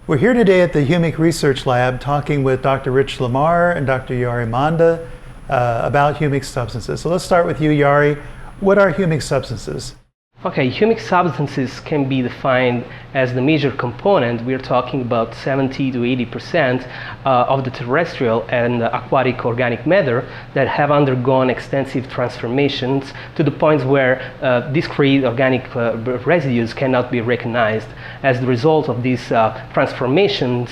We're here today at the Humic Research Lab talking with Dr. Rich Lamar and Dr. Hiarhi Monda about humic substances. So let's start with you, Hiarhi. What are humic substances? Okay, humic substances can be defined as the major component. We're talking about 70 to 80% of the terrestrial and aquatic organic matter that have undergone extensive transformations to the point where discrete organic residues cannot be recognized. As the result of these transformations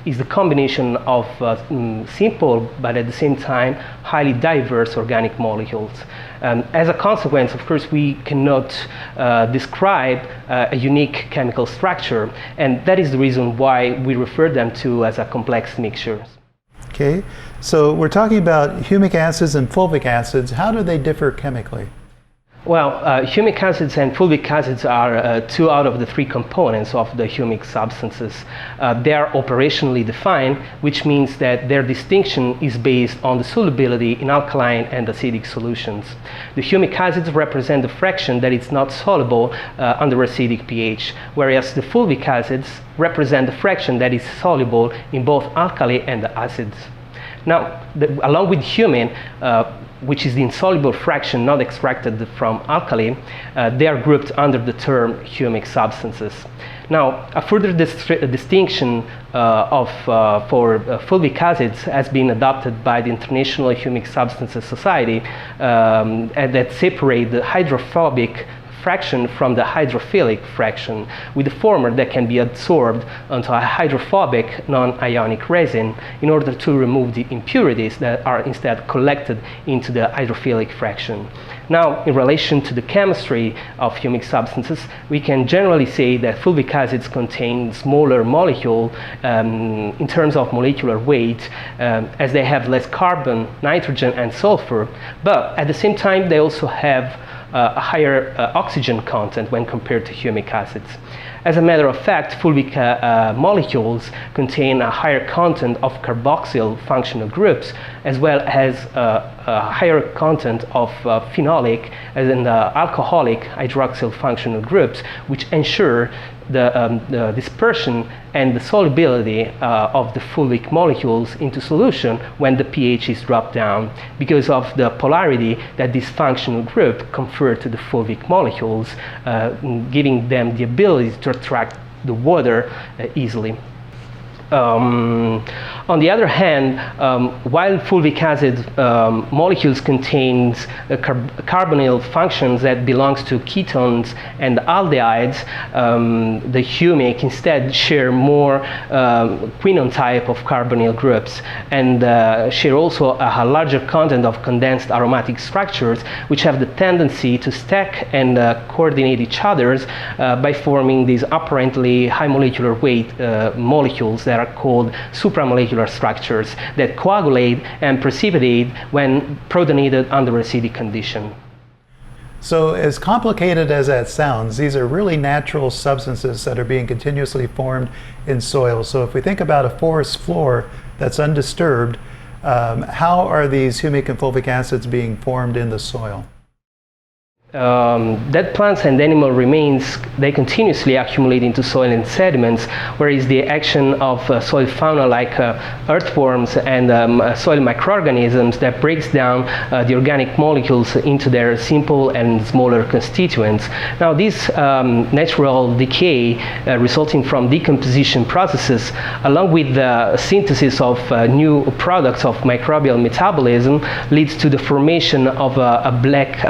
is the combination of simple but at the same time highly diverse organic molecules. As a consequence, of course, we cannot describe a unique chemical structure, and that is the reason why we refer them to as a complex mixtures. Okay, so we're talking about humic acids and fulvic acids. How do they differ chemically? Well, humic acids and fulvic acids are two out of the three components of the humic substances. They are operationally defined, which means that their distinction is based on the solubility in alkaline and acidic solutions. The humic acids represent the fraction that is not soluble under acidic pH, whereas the fulvic acids represent the fraction that is soluble in both alkali and acids. Now, along with humin, which is the insoluble fraction not extracted from alkali, they are grouped under the term humic substances. Now, a further distinction for fulvic acids has been adopted by the International Humic Substances Society and that separate the hydrophobic fraction from the hydrophilic fraction, with the former that can be absorbed onto a hydrophobic non-ionic resin in order to remove the impurities that are instead collected into the hydrophilic fraction. Now, in relation to the chemistry of humic substances, we can generally say that fulvic acids contain smaller molecule in terms of molecular weight, as they have less carbon, nitrogen, and sulfur, but at the same time they also have a higher oxygen content when compared to humic acids. As a matter of fact, fulvic molecules contain a higher content of carboxyl functional groups, as well as a higher content of phenolic and alcoholic hydroxyl functional groups, which ensure the dispersion and the solubility of the fulvic molecules into solution when the pH is dropped down, because of the polarity that this functional group confer to the fulvic molecules, giving them the ability to attract the water easily. On the other hand, while fulvic acid molecules contains carbonyl functions that belongs to ketones and aldehydes, the humic instead share more quinone type of carbonyl groups, and share also a larger content of condensed aromatic structures, which have the tendency to stack and coordinate each others by forming these apparently high molecular weight molecules that are called supramolecular structures that coagulate and precipitate when protonated under acidic condition. So as complicated as that sounds, these are really natural substances that are being continuously formed in soil. So if we think about a forest floor that's undisturbed, how are these humic and fulvic acids being formed in the soil? Dead plants and animal remains, they continuously accumulate into soil and sediments, whereas the action of soil fauna like earthworms and soil microorganisms that breaks down the organic molecules into their simple and smaller constituents. Now, this natural decay resulting from decomposition processes, along with the synthesis of new products of microbial metabolism, leads to the formation of a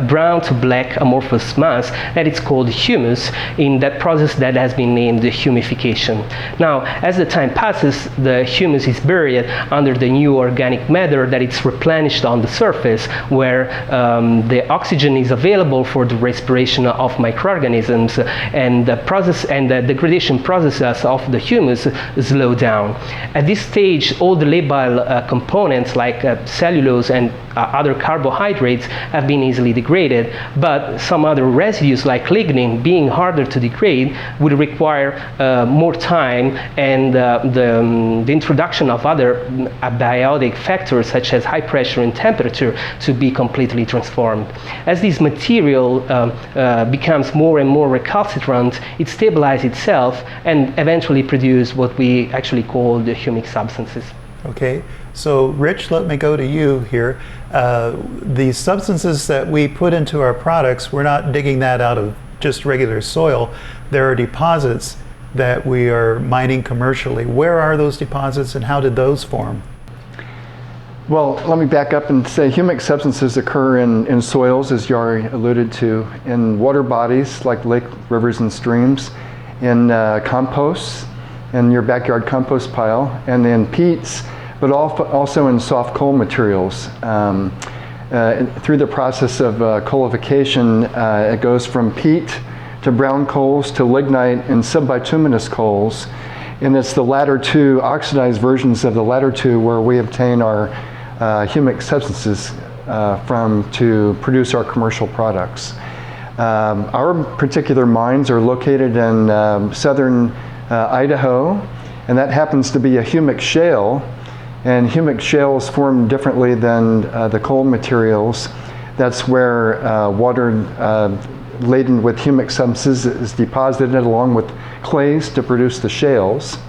brown to black amorphous mass that is called humus in that process that has been named humification. Now, as the time passes, the humus is buried under the new organic matter that is replenished on the surface, where the oxygen is available for the respiration of microorganisms, and the process and the degradation processes of the humus slow down. At this stage, all the labile components like cellulose and other carbohydrates have been easily degraded, but but some other residues like lignin, being harder to degrade, would require more time and the introduction of other abiotic factors such as high pressure and temperature to be completely transformed. As this material becomes more and more recalcitrant, it stabilizes itself and eventually produces what we actually call the humic substances. Okay, so Rich, let me go to you here. The substances that we put into our products, we're not digging that out of just regular soil. There are deposits that we are mining commercially. Where are those deposits and how did those form? Well, let me back up and say humic substances occur in soils, as Hiarhi alluded to, in water bodies like lake, rivers, and streams, in composts, in your backyard compost pile, and in peats, but also in soft coal materials. Through the process of coalification, it goes from peat to brown coals to lignite and subbituminous coals. And it's the latter two, oxidized versions of the latter two, where we obtain our humic substances from to produce our commercial products. Our particular mines are located in southern Idaho, and that happens to be a humic shale. And humic shales form differently than the coal materials. That's where water laden with humic substances is deposited along with clays to produce the shales.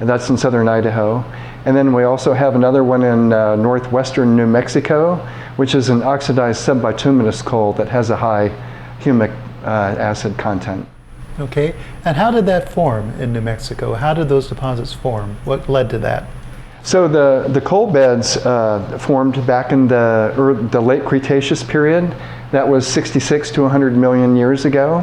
And that's in southern Idaho. And then we also have another one in northwestern New Mexico, which is an oxidized subbituminous coal that has a high humic acid content. Okay, and how did that form in New Mexico? How did those deposits form? What led to that? So the coal beds formed back in the late Cretaceous period. That was 66 to 100 million years ago.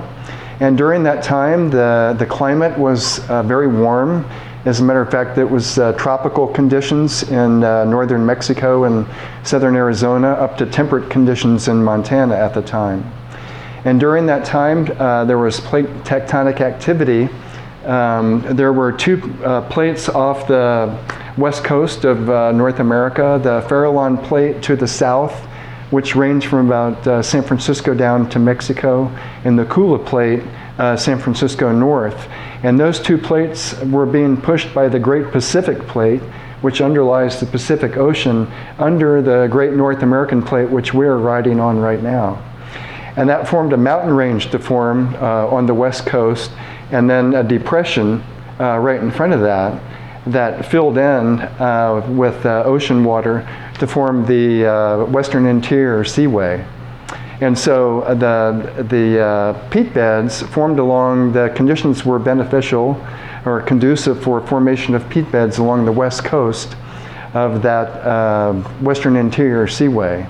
And during that time, the climate was very warm. As a matter of fact, it was tropical conditions in northern Mexico and southern Arizona, up to temperate conditions in Montana at the time. And during that time, there was plate tectonic activity. There were two plates off the west coast of North America, the Farallon plate to the south, which ranged from about San Francisco down to Mexico, and the Kula plate, San Francisco north. And those two plates were being pushed by the Great Pacific Plate, which underlies the Pacific Ocean, under the Great North American Plate, which we're riding on right now. And that formed a mountain range to form on the west coast, and then a depression right in front of that filled in with ocean water to form the western interior Seaway. And so the peat beds formed along, the conditions were beneficial or conducive for formation of peat beds along the west coast of that western interior Seaway.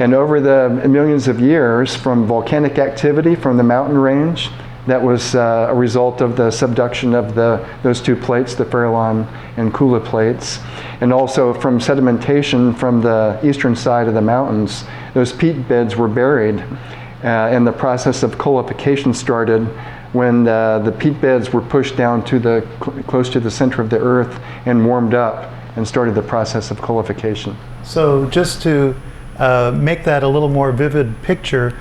And over the millions of years, from volcanic activity from the mountain range, that was a result of the subduction of those two plates, the Farallon and Kula plates, and also from sedimentation from the eastern side of the mountains. Those peat beds were buried, and the process of coalification started when the peat beds were pushed down to close to the center of the earth and warmed up, and started the process of coalification. So just to make that a little more vivid picture,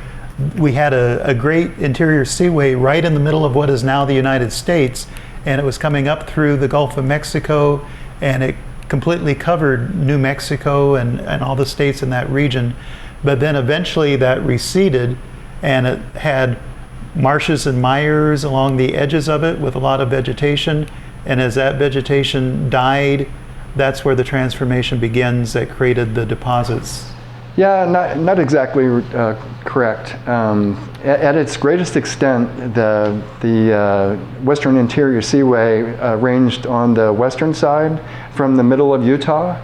we had a great interior seaway right in the middle of what is now the United States, and it was coming up through the Gulf of Mexico, and it completely covered New Mexico and all the states in that region. But then eventually that receded, and it had marshes and mires along the edges of it with a lot of vegetation, and as that vegetation died, that's where the transformation begins that created the deposits. Yeah, not exactly correct. At its greatest extent, the western interior seaway ranged on the western side from the middle of Utah,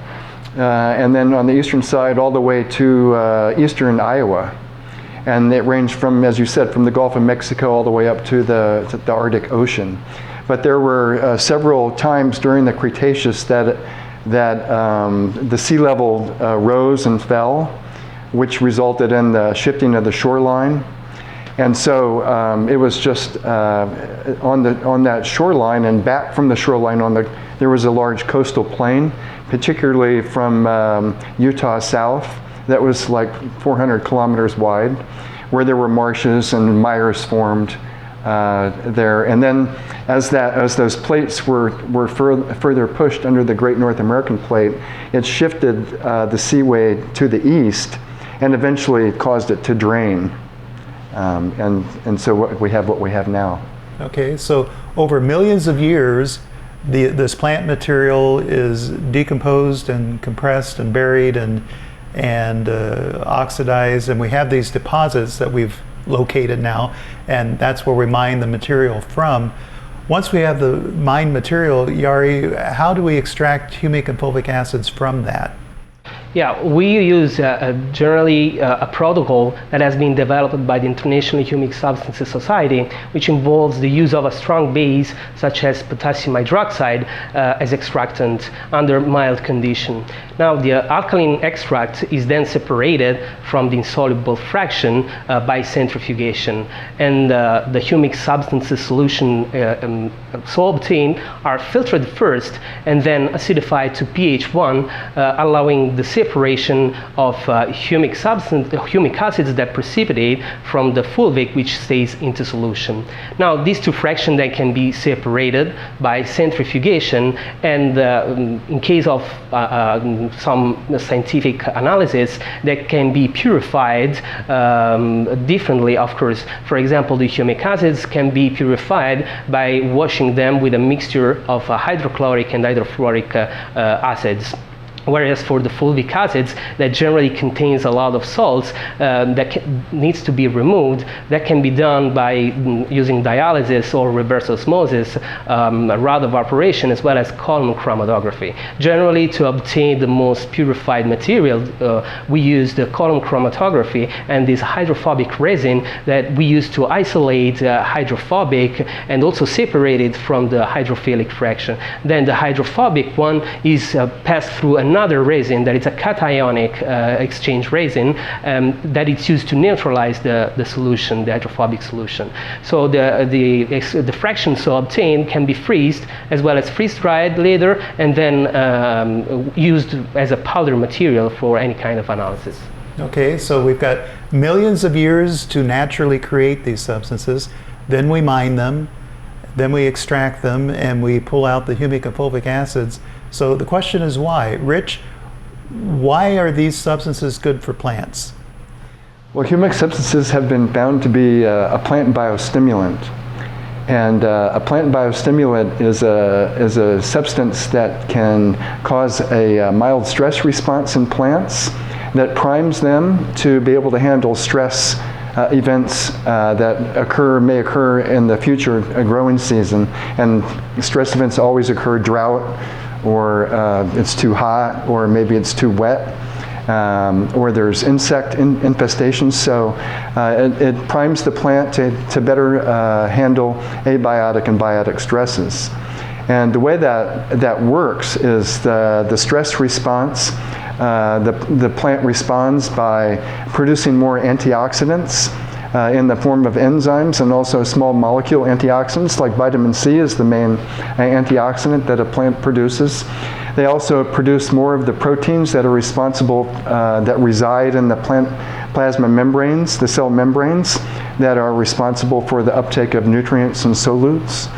and then on the eastern side all the way to eastern Iowa. And it ranged from, as you said, from the Gulf of Mexico all the way up to the Arctic Ocean. But there were several times during the Cretaceous that the sea level rose and fell, which resulted in the shifting of the shoreline. And so it was just on that shoreline and back from the shoreline there was a large coastal plain, particularly from Utah south, that was like 400 kilometers wide, where there were marshes and mires formed there. And then as those plates were further pushed under the Great North American Plate, it shifted the Seaway to the east and eventually caused it to drain. And so what we have now. Okay, so over millions of years, this plant material is decomposed and compressed and buried and oxidized, and we have these deposits that we've located now, and that's where we mine the material from. Once we have the mined material, Hiarhi, how do we extract humic and fulvic acids from that? Yeah, we use generally a protocol that has been developed by the International Humic Substances Society, which involves the use of a strong base such as potassium hydroxide as extractant under mild condition. Now, the alkaline extract is then separated from the insoluble fraction by centrifugation, and the humic substances solution so obtained are filtered first and then acidified to pH 1, allowing the separation of humic acids that precipitate from the fulvic, which stays into solution. Now, these two fractions then can be separated by centrifugation, and in case of some scientific analysis, that can be purified differently, of course. For example, the humic acids can be purified by washing them with a mixture of hydrochloric and hydrofluoric acids. Whereas for the fulvic acids that generally contains a lot of salts that needs to be removed, that can be done by using dialysis or reverse osmosis, rod evaporation, as well as column chromatography. Generally, to obtain the most purified material, we use the column chromatography and this hydrophobic resin that we use to isolate hydrophobic and also separate it from the hydrophilic fraction. Then the hydrophobic one is passed through another resin that is a cationic exchange resin that is used to neutralize the solution, the hydrophobic solution. So the fraction so obtained can be freezed as well as freeze-dried later and then used as a powder material for any kind of analysis. Okay, so we've got millions of years to naturally create these substances. Then we mine them, then we extract them, and we pull out the humic and fulvic acids. So the question is why? Rich, why are these substances good for plants? Well, humic substances have been found to be a plant biostimulant. And a plant biostimulant is a substance that can cause a mild stress response in plants that primes them to be able to handle stress events that may occur in the future growing season. And stress events always occur: drought, or it's too hot, or maybe it's too wet, or there's insect infestations. So it primes the plant to better handle abiotic and biotic stresses. And the way that works is the stress response. The plant responds by producing more antioxidants in the form of enzymes and also small molecule antioxidants, like vitamin C is the main antioxidant that a plant produces. They also produce more of the proteins that are responsible, that reside in the plant plasma membranes, the cell membranes, that are responsible for the uptake of nutrients and solutes.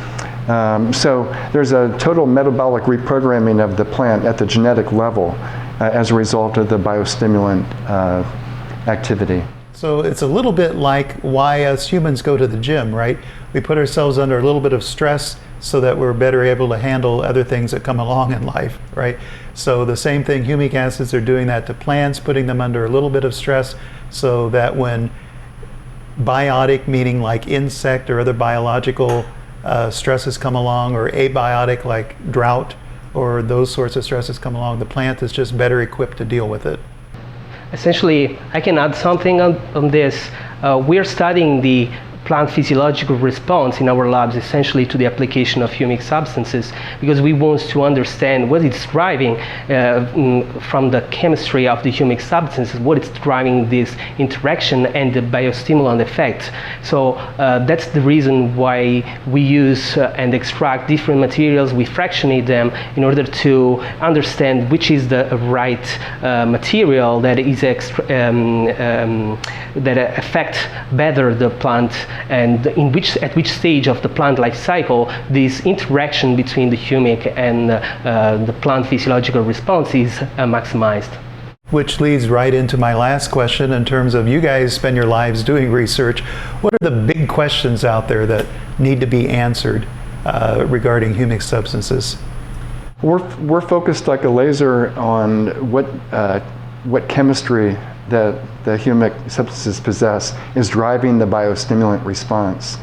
So there's a total metabolic reprogramming of the plant at the genetic level as a result of the biostimulant activity. So it's a little bit like why us humans go to the gym, right? We put ourselves under a little bit of stress so that we're better able to handle other things that come along in life, right? So the same thing, humic acids are doing that to plants, putting them under a little bit of stress so that when biotic, meaning like insect or other biological stresses come along, or abiotic like drought or those sorts of stresses come along, the plant is just better equipped to deal with it. Essentially, I can add something on this. We're studying the plant physiological response in our labs essentially to the application of humic substances, because we want to understand what is driving from the chemistry of the humic substances, what is driving this interaction and the biostimulant effect. So that's the reason why we use and extract different materials, we fractionate them in order to understand which is the right material that is that affect better the plant, and at which stage of the plant life cycle this interaction between the humic and the plant physiological response is maximized. Which leads right into my last question in terms of you guys spend your lives doing research. What are the big questions out there that need to be answered regarding humic substances? We're focused like a laser on what chemistry that the humic substances possess is driving the biostimulant response.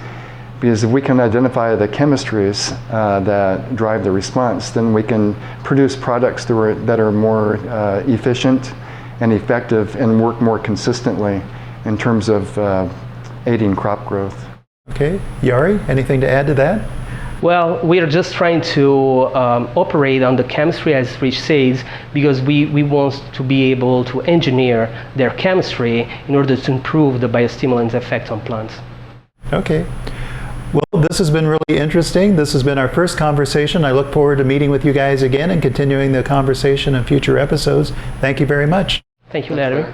Because if we can identify the chemistries that drive the response, then we can produce products that are more efficient and effective and work more consistently in terms of aiding crop growth. Okay, Hiarhi, anything to add to that? Well, we are just trying to operate on the chemistry, as Rich says, because we want to be able to engineer their chemistry in order to improve the biostimulant's effect on plants. Okay. Well, this has been really interesting. This has been our first conversation. I look forward to meeting with you guys again and continuing the conversation in future episodes. Thank you very much. Thank you, Larry.